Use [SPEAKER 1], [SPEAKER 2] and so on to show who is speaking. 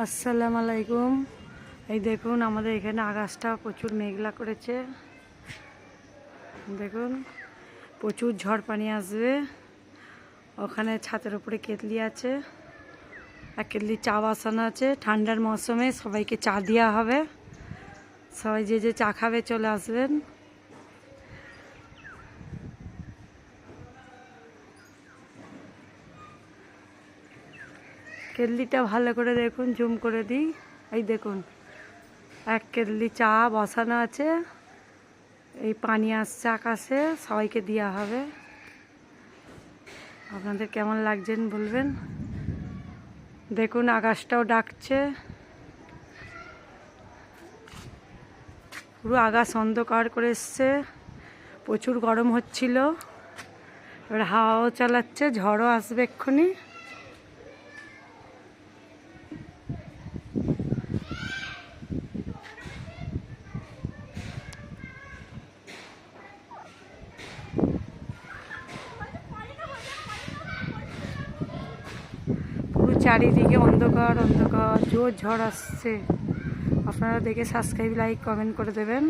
[SPEAKER 1] আসসালামু আলাইকুম। এই দেখুন আমাদের এখানে আকাশটা প্রচুর মেঘলা করেছে। দেখুন প্রচুর ঝড় পানি আসবে। ওখানে ছাদের উপরে কেতলি আছে, আর কেতলি চা বসানো আছে। ঠান্ডার মৌসুমে সবাইকে চা দেওয়া হবে। সবাই যে যে চা খাবে চলে আসবেন। কেতলিটা ভালো করে দেখুন, জুম করে দিই। এই দেখুন এক কেতলি চা বসানো আছে, এই পানি আসছে আকাশে, সবাইকে দেওয়া হবে। আপনাদের কেমন লাগছেন বলবেন। দেখুন আকাশটাও ডাকছে, পুরো আকাশ অন্ধকার করে এসছে। প্রচুর গরম হচ্ছিল, এবার হাওয়াও চালাচ্ছে, ঝড়ও আসবে এক্ষুনি। পুরো চারিদিকে অন্ধকার অন্ধকার, জোর ঝড় আসছে। আপনারা দেখে সাবস্ক্রাইব, লাইক, কমেন্ট করে দেবেন।